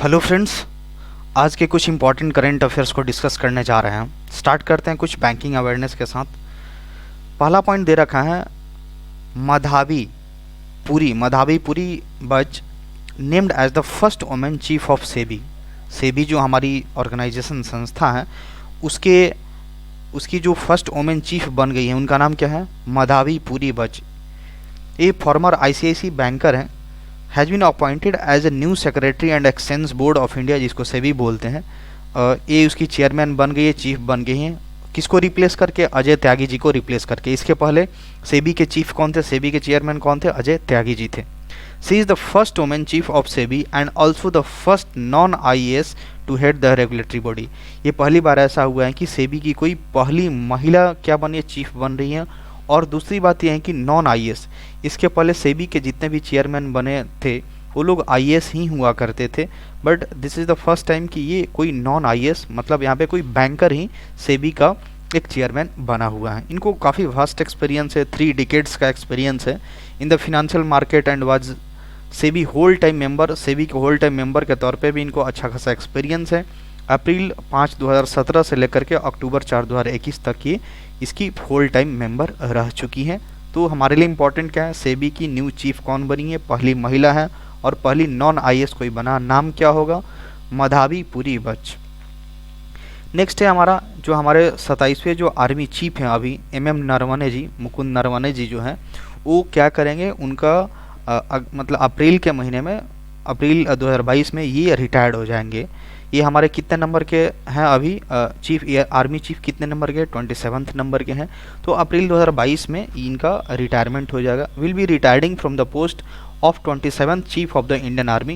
Hello friends, आज के कुछ इंपॉर्टेंट करंट अफेयर्स को डिस्कस करने जा रहे हैं। स्टार्ट करते हैं कुछ बैंकिंग अवेयरनेस के साथ। पहला पॉइंट दे रखा है Madhabi Puri Buch named as the first women chief of SEBI. SEBI जो हमारी ऑर्गेनाइजेशन संस्था है उसकी जो फर्स्ट वुमेन चीफ बन गई है उनका नाम क्या है? मधावी पुरी बच। ये फॉर्मर आईसीआईसी बैंकर हैं। Has been appointed as a new secretary and exchange board of India, जिसको सेबी बोलते हैं। ये उसकी चेयरमैन बन गई है, चीफ बन गई हैं। किसको रिप्लेस करके? अजय त्यागी जी को रिप्लेस करके। इसके पहले सेबी के चीफ कौन थे? सेबी के चेयरमैन कौन थे? अजय त्यागी जी थे। She is the first women chief of SEBI and also the first non IAS to head the regulatory body. ये पहली बार ऐसा हुआ है कि सेबी की कोई पहली महिला क्या बनी है? चीफ बन रही है। और दूसरी बात यह है कि नॉन आईएएस, इसके पहले सेबी के जितने भी चेयरमैन बने थे वो लोग आईएएस ही हुआ करते थे, but this is the first time कि ये कोई नॉन आईएएस, मतलब यहाँ पे कोई बैंकर ही सेबी का एक चेयरमैन बना हुआ है। इनको काफ़ी वास्ट एक्सपीरियंस है, 3 डिकेड्स का एक्सपीरियंस है in the financial market and was SEBI whole time member. SEBI के होल टाइम मेंबर के तौर पे भी इनको अच्छा खासा एक्सपीरियंस है। अप्रैल 5, 2017 से लेकर के अक्टूबर 4, 2021 तक ये इसकी होल टाइम मेंबर रह चुकी हैं। तो हमारे लिए इम्पोर्टेंट क्या है? सेबी की न्यू चीफ कौन बनी है? पहली महिला है और पहली नॉन आईएएस कोई बना। नाम क्या होगा? मधावी पुरी बच। नेक्स्ट है हमारा जो हमारे 27वें जो आर्मी चीफ हैं अभी एमएम नरवणे जी, मुकुंद नरवणे जी जो हैं, वो क्या करेंगे? उनका मतलब अप्रैल के महीने में, अप्रैल 2022 में ये रिटायर्ड हो जाएंगे। ये हमारे कितने नंबर के हैं अभी? चीफ आर्मी चीफ कितने नंबर के? 27th नंबर के हैं। तो अप्रैल 2022 में इनका रिटायरमेंट हो जाएगा। Will be retiring from the post of 27th chief of the Indian army.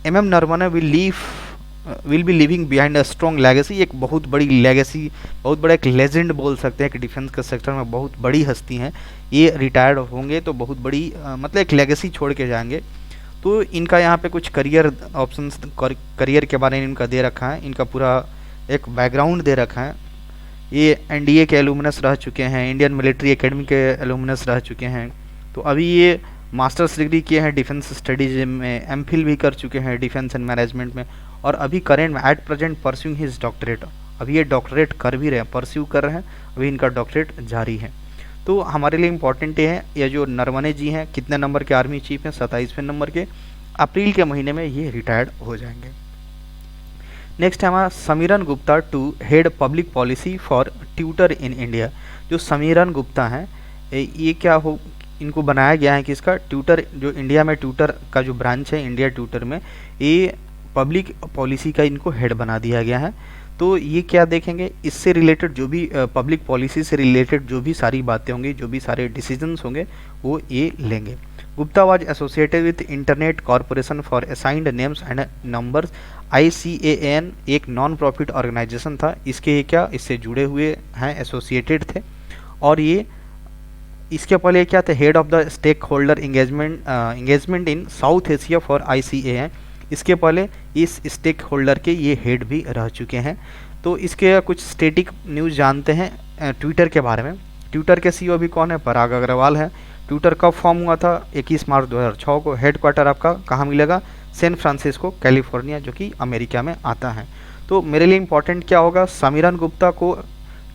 MM Naravane will be living behind a strong legacy. एक बहुत बड़ी लेगेसी, बहुत बड़ा एक लेजेंड बोल सकते हैं कि डिफेंस के सेक्टर में बहुत बड़ी हस्ती हैं। ये रिटायर्ड होंगे तो बहुत बड़ी मतलब एक लेगेसी छोड़ के जाएंगे। तो इनका यहाँ पे कुछ करियर ऑप्शंस, करियर के बारे में इनका दे रखा है। इनका पूरा एक बैकग्राउंड दे रखा है। ये एनडीए के एलुमनस रह चुके हैं, इंडियन मिलिट्री एकेडमी के एलुमनस रह चुके हैं। तो अभी ये मास्टर्स डिग्री किए हैं डिफेंस स्टडीज में, एमफिल भी कर चुके हैं डिफेंस एंड मैनेजमेंट में। और अभी करेंट में at present pursuing his doctorate, अभी ये डॉक्टरेट कर भी रहे हैं, परस्यू कर रहे हैं, अभी इनका डॉक्टरेट जारी है। तो हमारे लिए इम्पॉर्टेंट ये है, ये जो नरवणे जी हैं कितने नंबर के आर्मी चीफ हैं? 27वें नंबर के। अप्रैल के महीने में ये रिटायर्ड हो जाएंगे। नेक्स्ट है हमारा Samiran Gupta to head public policy for Twitter in India. जो समीरन गुप्ता हैं ये क्या हो, इनको बनाया गया है कि इसका ट्यूटर, जो इंडिया में ट्यूटर का जो ब्रांच है इंडिया ट्यूटर में, ये पब्लिक पॉलिसी का इनको हेड बना दिया गया है। तो ये क्या देखेंगे? इससे रिलेटेड जो भी पब्लिक पॉलिसी से रिलेटेड जो भी सारी बातें होंगी, जो भी सारे डिसीजंस होंगे, वो ये लेंगे। Gupta was associated with internet corporation for assigned names and numbers, ICAN एक नॉन प्रॉफिट ऑर्गेनाइजेशन था। इसके क्या इससे जुड़े हुए हैं, एसोसिएटेड थे। और ये इसके पहले क्या थे? Head of the stake holder engagement in South Asia for ICAN। इसके पहले इस स्टेक होल्डर के ये हेड भी रह चुके हैं। तो इसके कुछ स्टेटिक न्यूज़ जानते हैं ट्विटर के बारे में। ट्विटर के CEO अभी कौन है? पराग अग्रवाल है। ट्विटर कब फॉर्म हुआ था? 21 मार्च 2006 को। हेडक्वार्टर आपका कहाँ मिलेगा? सैन फ्रांसिस्को, कैलिफोर्निया, जो कि अमेरिका में आता है। तो मेरे लिए इंपॉर्टेंट क्या होगा? समीरन गुप्ता को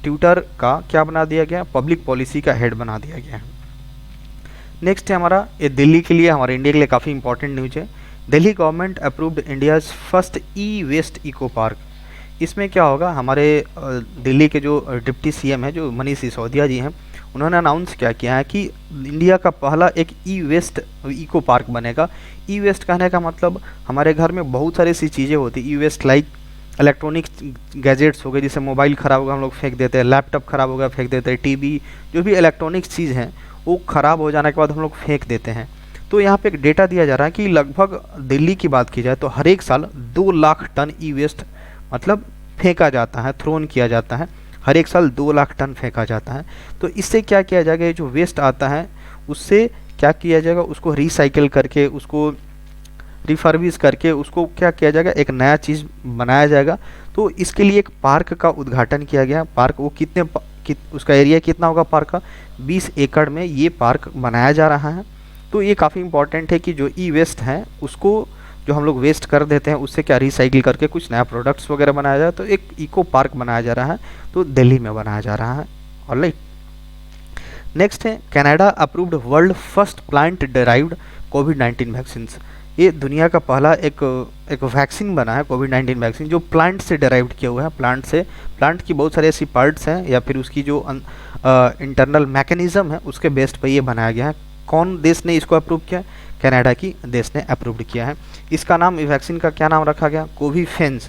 ट्विटर का क्या बना दिया गया? पब्लिक पॉलिसी का हेड बना दिया गया है। नेक्स्ट है हमारा, ये दिल्ली के लिए, हमारे इंडिया के लिए काफ़ी इंपॉर्टेंट न्यूज है। Delhi government approved India's first e waste eco park. इसमें क्या होगा? हमारे दिल्ली के जो डिप्टी CM है, जो मनीष सिसोदिया जी हैं, उन्होंने अनाउंस क्या किया है कि इंडिया का पहला एक ई-वेस्ट इको पार्क बनेगा। ई-वेस्ट कहने का मतलब हमारे घर में बहुत सारी ऐसी चीज़ें होती हैं ई-वेस्ट, लाइक इलेक्ट्रॉनिक गैजेट्स हो गए, जैसे मोबाइल ख़राब होगा हम लोग फेंक देते हैं, लैपटॉप ख़राब हो गया फेंक देते हैं, टीवी, जो भी इलेक्ट्रॉनिक चीज़ हैं वो ख़राब हो जाने के बाद हम लोग फेंक देते हैं। तो यहाँ पे एक डेटा दिया जा रहा है कि लगभग दिल्ली की बात की जाए तो हर एक साल 2 लाख टन ई-वेस्ट मतलब फेंका जाता है, थ्रोन किया जाता है। हर एक साल 2 लाख टन फेंका जाता है। तो इससे क्या किया जाएगा? ये जो वेस्ट आता है उससे क्या किया जाएगा? उसको रिसाइकिल करके, उसको रिफर्बिश करके, उसको क्या किया जाएगा? एक नया चीज़ बनाया जाएगा। तो इसके लिए एक पार्क का उद्घाटन किया गया। पार्क वो उसका एरिया कितना होगा पार्क का? 20 एकड़ में ये पार्क बनाया जा रहा है। तो ये काफ़ी इंपॉर्टेंट है कि जो ई-वेस्ट है उसको जो हम लोग वेस्ट कर देते हैं उससे क्या रिसाइकिल करके कुछ नया प्रोडक्ट्स वगैरह बनाया जाए, तो एक इको पार्क बनाया जा रहा है, तो दिल्ली में बनाया जा रहा है। ऑलराइट, नेक्स्ट है Canada approved world first plant derived कोविड-19 वैक्सीन। ये दुनिया का पहला एक वैक्सीन बना है कोविड-19 वैक्सीन जो प्लांट से डेराइव्ड किया हुआ है। प्लांट की बहुत सारी ऐसी पार्ट्स हैं या फिर उसकी जो इंटरनल मैकेनिज्म है उसके बेस्ड पे ये बनाया गया है। कौन देश ने इसको अप्रूव किया? कनाडा की देश ने अप्रूव्ड किया है। इसका नाम, वैक्सीन का क्या नाम रखा गया? कोविफेंज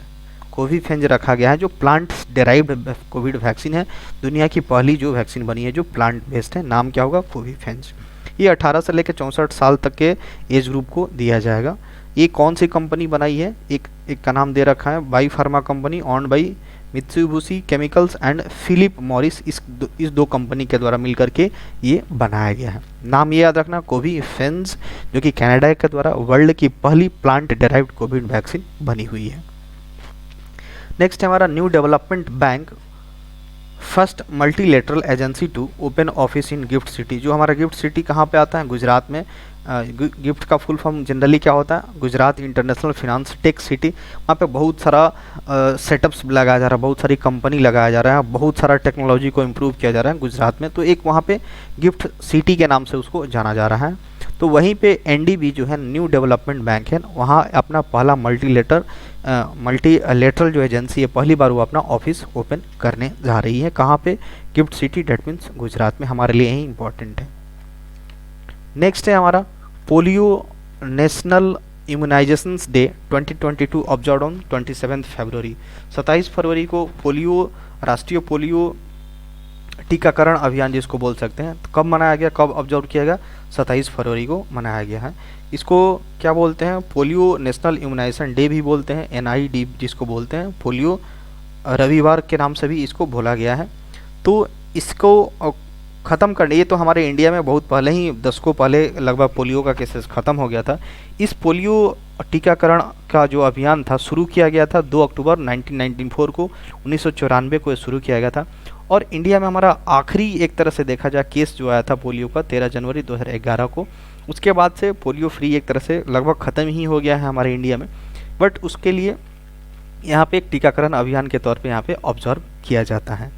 रखा गया है, जो प्लांट डेराइव्ड कोविड वैक्सीन है। दुनिया की पहली जो वैक्सीन बनी है जो प्लांट बेस्ड है, नाम क्या होगा? कोविफेंज। ये 18 से लेकर 64 साल तक के एज ग्रुप को दिया जाएगा। ये कौन सी कंपनी बनाई है? एक का नाम दे रखा है by pharma company owned by Mitsubishi chemicals and Philip Morris. इस दो कंपनी के द्वारा मिलकर के ये बनाया गया है। नाम ये याद रखना, कोविफेंज, जो कि कनाडा के द्वारा वर्ल्ड की पहली प्लांट डेराइव्ड कोविड वैक्सीन बनी हुई है। नेक्स्ट है हमारा new development bank first multilateral agency to open office in GIFT city. जो हमारा गिफ्ट सिटी कहाँ पे आता है? गुजरात में। गिफ्ट का फुल फॉर्म जनरली क्या होता है? Gujarat international finance tech city. वहाँ पे बहुत सारा सेटअप्स लगाया जा रहा है, बहुत सारी कंपनी लगाया जा रहा है, बहुत सारा टेक्नोलॉजी को इम्प्रूव किया जा रहा है गुजरात में। तो एक वहाँ पे गिफ्ट सिटी के नाम से उसको जाना जा रहा है। तो वहीं पे एनडीबी जो है न्यू डेवलपमेंट बैंक है, वहाँ अपना पहला मल्टीलेटरल जो एजेंसी है, पहली बार वो अपना ऑफिस ओपन करने जा रही है। कहाँ पे? Gift city, that means Gujarat में। हमारे लिए यही इंपॉर्टेंट है। नेक्स्ट है हमारा polio national immunizations day 2022 observe on 27 February. 27 फरवरी को पोलियो, राष्ट्रीय पोलियो टीकाकरण अभियान जिसको बोल सकते हैं, तो कब मनाया गया, कब ऑब्जर्व किया गया? 27 फरवरी को मनाया गया है। इसको क्या बोलते हैं? पोलियो नेशनल इम्यूनाइजेशन डे भी बोलते हैं, NID जिसको बोलते हैं। पोलियो रविवार के नाम से भी इसको बोला गया है। तो इसको ख़त्म करने, ये तो हमारे इंडिया में बहुत पहले ही, दशकों पहले लगभग पोलियो का केसेस ख़त्म हो गया था। इस पोलियो टीकाकरण का जो अभियान था शुरू किया गया था 2 अक्टूबर 1994 को, 1994 को शुरू किया गया था। और इंडिया में हमारा आखिरी एक तरह से देखा जाए केस जो आया था पोलियो का 13 जनवरी 2011 को। उसके बाद से पोलियो फ्री एक तरह से लगभग ख़त्म ही हो गया है हमारे इंडिया में। बट उसके लिए यहाँ पे एक टीकाकरण अभियान के तौर पे यहाँ पे ऑब्जर्व किया जाता है।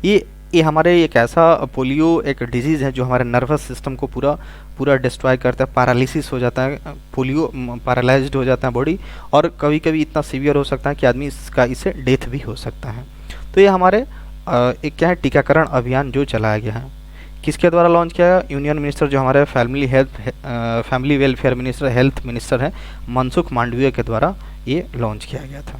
ये हमारे एक ऐसा पोलियो एक डिजीज़ है जो हमारे नर्वस सिस्टम को पूरा डिस्ट्रॉय करता है, पैरालिसिस हो जाता है, पोलियो पैरालाइज्ड हो जाता है बॉडी, और कभी कभी इतना सीवियर हो सकता है कि आदमी इससे डेथ भी हो सकता है। तो ये हमारे एक क्या है, टीकाकरण अभियान जो चलाया गया है। किसके द्वारा लॉन्च किया गया? यूनियन मिनिस्टर जो हमारे family welfare minister, health minister है, मनसुख मांडविया के द्वारा ये लॉन्च किया गया था।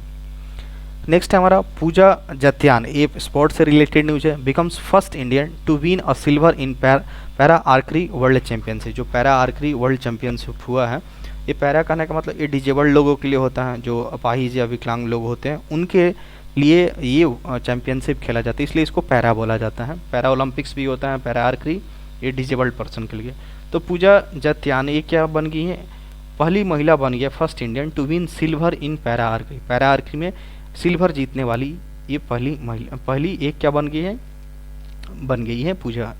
नेक्स्ट है हमारा पूजा जत्यान, ये स्पोर्ट्स से रिलेटेड न्यूज है। Becomes first Indian to win a silver in para archery world championship. जो पैरा आर्करी वर्ल्ड चैंपियनशिप हुआ है, ये पैरा कहने का मतलब ये डिजेबल्ड लोगों के लिए होता है, जो अपाहिज या विकलांग लोग होते हैं उनके लिए ये चैंपियनशिप खेला जाता है, इसलिए इसको पैरा बोला जाता है। पैरा ओलंपिक्स भी होता है, पैरा आर्करी ये डिजेबल्ड पर्सन के लिए। तो पूजा जत्यान ये क्या बन गई है? पहली महिला बन गया, first Indian to win silver in para archery. Para archery में सिल्वर जीतने वाली ये पहली एक क्या बन गई है Pooja.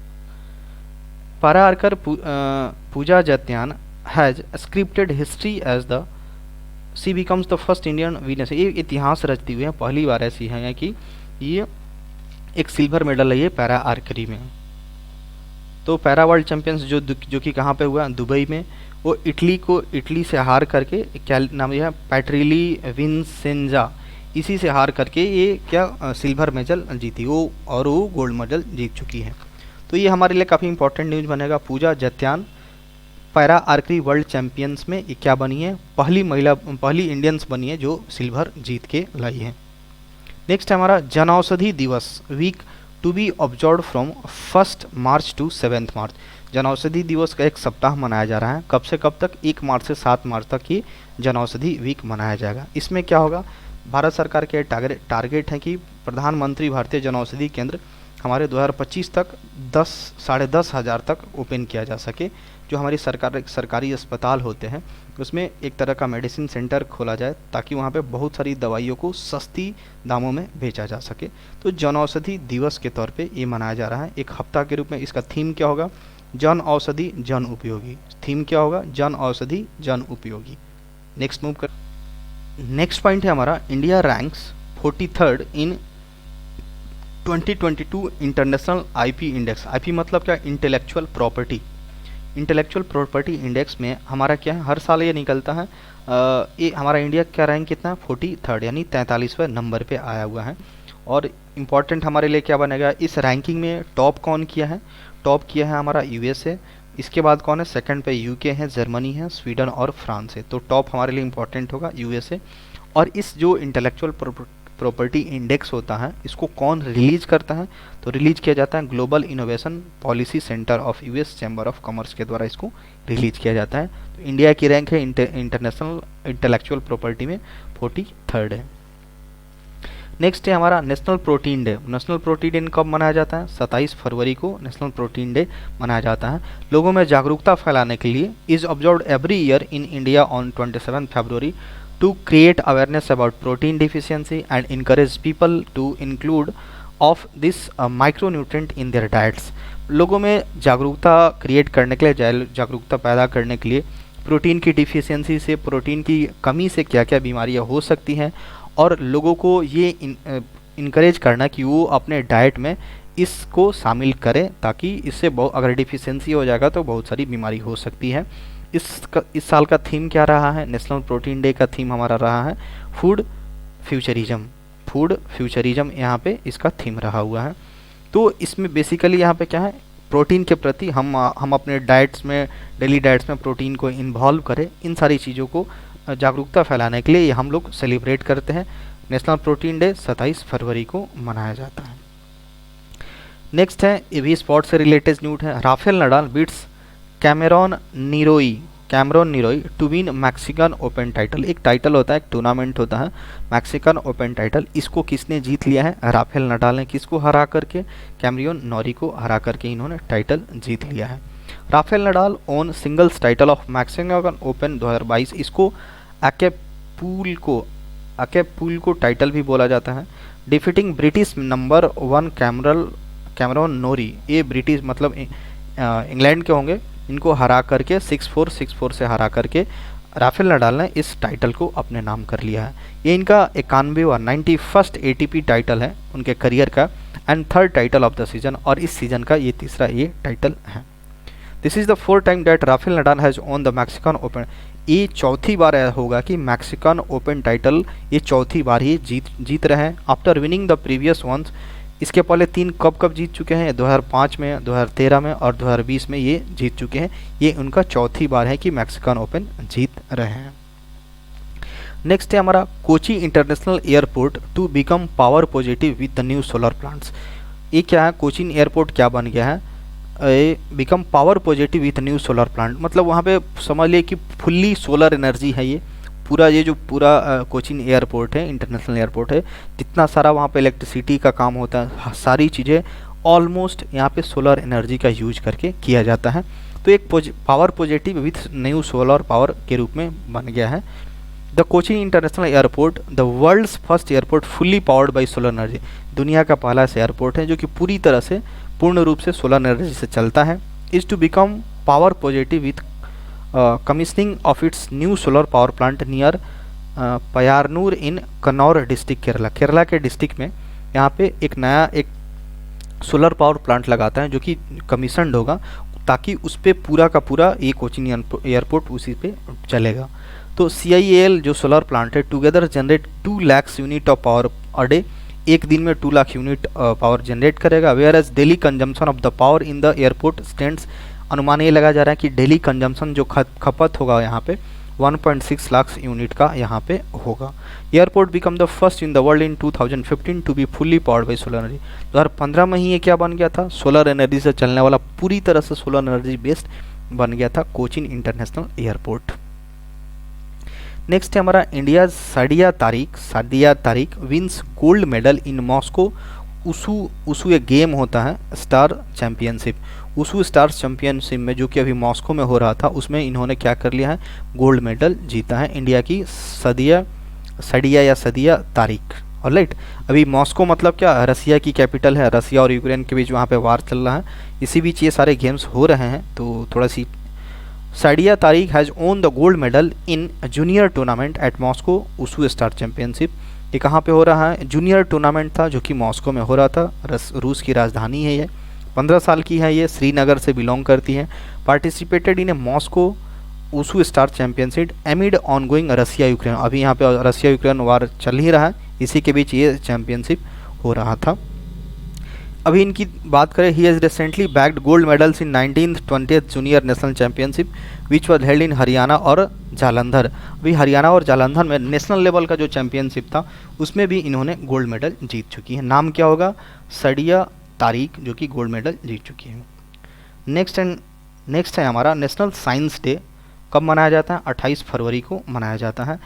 Para archer Pooja Jatyan has scripted history as the she becomes the first Indian winner. ये इतिहास रचती हुई है, पहली बार ऐसी है कि ये एक सिल्वर मेडल है ये पैरा आर्करी में। तो पैरा वर्ल्ड चैंपियंस जो कि कहाँ पे हुआ? दुबई में। वो इटली से हार करके, क्या नाम है, पैट्रिली विंसेंजा, इसी से हार करके ये क्या सिल्वर मेडल जीती वो, और वो गोल्ड मेडल जीत चुकी है। तो ये हमारे लिए काफ़ी इंपॉर्टेंट न्यूज़ बनेगा। पूजा जत्यान पैरा आर्करी वर्ल्ड चैंपियंस में ये क्या बनी है? पहली इंडियंस बनी है जो सिल्वर जीत के लाई है। नेक्स्ट है हमारा Janaushadhi Diwas week to be observe from 1 March to 7 March. Janaushadhi Diwas का एक सप्ताह मनाया जा रहा है। कब से कब तक? 1 मार्च से 7 मार्च तक ये जनऔषधि वीक मनाया जाएगा। इसमें क्या होगा? भारत सरकार के टारगेट है कि प्रधानमंत्री भारतीय जनऔषधि केंद्र हमारे 2025 तक 10-10.5 हज़ार तक ओपन किया जा सके। जो हमारी सरकारी अस्पताल होते हैं उसमें एक तरह का मेडिसिन सेंटर खोला जाए ताकि वहाँ पे बहुत सारी दवाइयों को सस्ती दामों में बेचा जा सके। तो जनऔषधि दिवस के तौर पे ये मनाया जा रहा है एक हफ्ता के रूप में। इसका थीम क्या होगा? जन औषधि जन उपयोगी। थीम क्या होगा? जन औषधि जन उपयोगी। नेक्स्ट मूव कर। नेक्स्ट पॉइंट है हमारा, इंडिया रैंक्स 43rd इन 2022 इंटरनेशनल आईपी इंडेक्स। आईपी मतलब क्या, intellectual property. Intellectual property index में हमारा क्या है, हर साल ये निकलता है। ये हमारा इंडिया का रैंक कितना है, 43rd यानी 43वें नंबर पे आया हुआ है। और इम्पॉर्टेंट हमारे लिए क्या बनेगा, इस रैंकिंग में टॉप कौन किया है, टॉप किया है हमारा यूएसए। इसके बाद कौन है, सेकंड पे यूके है, जर्मनी है, स्वीडन और फ्रांस है। तो टॉप हमारे लिए इम्पॉर्टेंट होगा यूएसए। और इस जो इंटेलेक्चुअल प्रॉपर्टी इंडेक्स होता है, इसको कौन रिलीज करता है, तो रिलीज किया जाता है global innovation policy centre of US chamber of commerce के द्वारा इसको रिलीज किया जाता है। तो इंडिया की रैंक है इंटरनेशनल इंटेलेक्चुअल प्रॉपर्टी में 43rd है। नेक्स्ट है हमारा national protein day. National protein day कब मनाया जाता है, 27 फरवरी को नेशनल प्रोटीन डे मनाया जाता है। लोगों में जागरूकता फैलाने के लिए is observed every year in India on 27 February to create awareness about protein deficiency and encourage people to include of this micronutrient in their diets। लोगों में जागरूकता क्रिएट करने के लिए, जागरूकता पैदा करने के लिए प्रोटीन की डिफिशियंसी से, प्रोटीन की कमी से क्या क्या बीमारियां हो सकती हैं, और लोगों को ये इनकरेज करना कि वो अपने डाइट में इसको शामिल करें, ताकि इससे अगर डिफिशियंसी हो जाएगा तो बहुत सारी बीमारी हो सकती है। इस साल का थीम क्या रहा है, नेशनल प्रोटीन डे का थीम हमारा रहा है फूड फ्यूचरिज्म। फूड फ्यूचरिज्म यहाँ पे इसका थीम रहा हुआ है। तो इसमें बेसिकली यहाँ पे क्या है, प्रोटीन के प्रति हम अपने डाइट्स में, डेली डाइट्स में प्रोटीन को इन्वॉल्व करें। इन सारी चीज़ों को जागरूकता फैलाने के लिए ये हम लोग सेलिब्रेट करते हैं। नेशनल प्रोटीन डे 27 फरवरी को मनाया जाता है। नेक्स्ट है, ये भी स्पोर्ट्स से रिलेटेड न्यूज़ है। Rafael Nadal beats Cameron Norrie to win Mexican open title. एक टाइटल होता है, एक टूर्नामेंट होता है मैक्सिकन ओपन टाइटल। इसको किसने जीत लिया है, राफेल नडाल ने। किसको हरा करके, कैमरियन नोरी को हरा करके इन्होंने टाइटल जीत लिया है। Rafael Nadal won singles title of Mexican open 2022। इसको अकेपूल को टाइटल भी बोला जाता है। Defeating British number 1 Cameron Norrie. ये ब्रिटिश मतलब इंग्लैंड के होंगे, इनको हरा करके 6-4 से हरा करके राफेल नडाल ने इस टाइटल को अपने नाम कर लिया है। ये इनका 91वां एटीपी टाइटल है उनके करियर का, and 3rd title of the season, और इस सीजन का ये तीसरा ये टाइटल है। This is the 4th time that Rafael Nadal has own the Mexican open. ये चौथी बार होगा कि मैक्सिकन ओपन टाइटल ये चौथी बार ही जीत रहे हैं, after winning the previous ones. इसके पहले 3 कब जीत चुके हैं, 2005 में, 2013 में और 2020 में ये जीत चुके हैं। ये उनका चौथी बार है कि मैक्सिकन ओपन जीत रहे हैं। नेक्स्ट है हमारा, Kochi international airport to become power positive with the new solar plants. ये क्या है, कोचिन एयरपोर्ट क्या बन गया है, become power positive with new solar plant. मतलब वहाँ पे समझ लिए कि फुल्ली सोलर एनर्जी है। ये जो पूरा कोचिन एयरपोर्ट है, इंटरनेशनल एयरपोर्ट है, जितना सारा वहाँ पे इलेक्ट्रिसिटी का काम होता है, सारी चीज़ें ऑलमोस्ट यहाँ पे सोलर एनर्जी का यूज करके किया जाता है। तो एक power positive with new solar power के रूप में बन गया है। The Cochin international airport the world's first airport fully powered by solar energy. दुनिया का पहला ऐसा एयरपोर्ट है जो कि पूरी तरह से पूर्ण रूप से सोलर एनर्जी से चलता है। Is to become power positive with commissioning of its new solar power plant near Payyanur in Kannur district Kerala. Kerala के डिस्ट्रिक्ट में यहाँ पे एक सोलर पावर प्लांट लगाता है जो कि कमीशनड होगा, ताकि उस पर पूरा का पूरा ये कोचिन एयरपोर्ट उसी पे चलेगा। तो CIAL जो सोलर प्लांट है together generate 2 lakh unit of power a day. एक दिन में 2 लाख यूनिट पावर जनरेट करेगा। Whereas daily consumption of the power in the airport stands. अनुमान ये लगा जा रहा है कि डेली कंजम्पशन जो खपत होगा यहाँ पे 1.6 लाख यूनिट का यहाँ पे होगा। Airport become the first in the world in 2015 to be fully powered by solar energy. 2015 में ही ये क्या बन गया था, सोलर एनर्जी से चलने वाला, पूरी तरह से सोलर एनर्जी बेस्ड बन गया था कोचिन इंटरनेशनल एयरपोर्ट। नेक्स्ट है हमारा, India Sadia Tariq wins gold medal in Moscow wushu एक गेम होता है star championship. Wushu stars championship में जो कि अभी मॉस्को में हो रहा था, उसमें इन्होंने क्या कर लिया है, गोल्ड मेडल जीता है। इंडिया की सादिया तारिक। ऑलराइट, अभी मॉस्को मतलब क्या, रसिया की कैपिटल है। रसिया और यूक्रेन के बीच वहाँ पे वार चल रहा है, इसी बीच ये सारे गेम्स हो रहे हैं। तो थोड़ा she Sadia Tariq has won the gold medal in junior tournament at Moscow wushu star championship. ये कहाँ पे हो रहा है? जूनियर टूर्नामेंट था जो कि मॉस्को में हो रहा था। रूस की राजधानी है ये। 15 साल की है ये, श्रीनगर से बिलोंग करती है। Participated in a Moscow wushu star championship amid ongoing Russia Ukraine. अभी यहाँ पे रसिया यूक्रेन वार चल ही रहा है, इसी के बीच ये चैंपियनशिप हो रहा था। अभी इनकी बात करें, he has recently bagged gold medals in 19th 20th junior national championship which was held in Haryana और जालंधर। अभी हरियाणा और जालंधर में नेशनल लेवल का जो चैंपियनशिप था उसमें भी इन्होंने गोल्ड मेडल जीत चुकी है। नाम क्या होगा? सादिया तारिक, जो कि गोल्ड मेडल जीत चुकी है। नेक्स्ट है हमारा नेशनल साइंस डे। कब मनाया जाता है? 28 फरवरी को मनाया जाता है।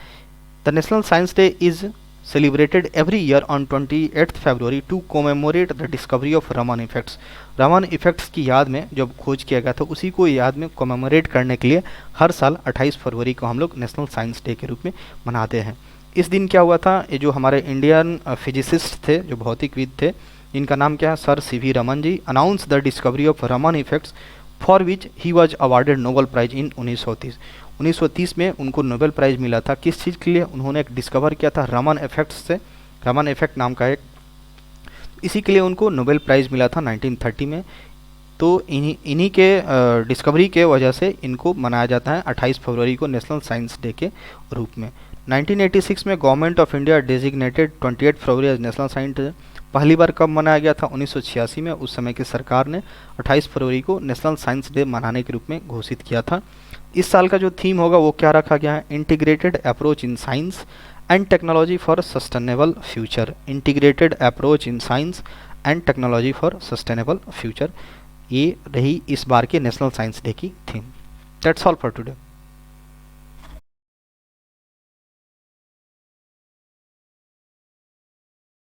The national science day is celebrated every year on 28th February to commemorate the discovery of Raman effects। Raman effects की याद में जब खोज किया गया था उसी को याद में कमेमोरेट करने के लिए हर साल 28 फरवरी को हम लोग नेशनल साइंस डे के रूप में मनाते हैं। इस दिन क्या हुआ था? ये जो हमारे इंडियन फिजिसिस्ट थे, जो भौतिकविद थे, इनका नाम क्या है? Sir CV Raman ji announce the discovery of Raman effects for which he was awarded Nobel prize in 1930। 1930 में उनको नोबेल प्राइज़ मिला था। किस चीज़ के लिए? उन्होंने एक डिस्कवर किया था रमन इफेक्ट्स से, रमन इफेक्ट नाम का एक, इसी के लिए उनको नोबेल प्राइज़ मिला था 1930 में। तो इन्हीं के डिस्कवरी के वजह से इनको मनाया जाता है 28 फरवरी को नेशनल साइंस डे के रूप में। 1986 में government of India designated 28 February as national science day. पहली बार कब मनाया गया था? 1986 में। उस समय की सरकार ने 28 फरवरी को नेशनल साइंस डे मनाने के रूप में घोषित किया था। इस साल का जो थीम होगा वो क्या रखा गया है? Integrated approach in science and technology for sustainable future. Integrated approach in science and technology for sustainable future, ये रही इस बार के नेशनल साइंस डे की theme. That's all for today.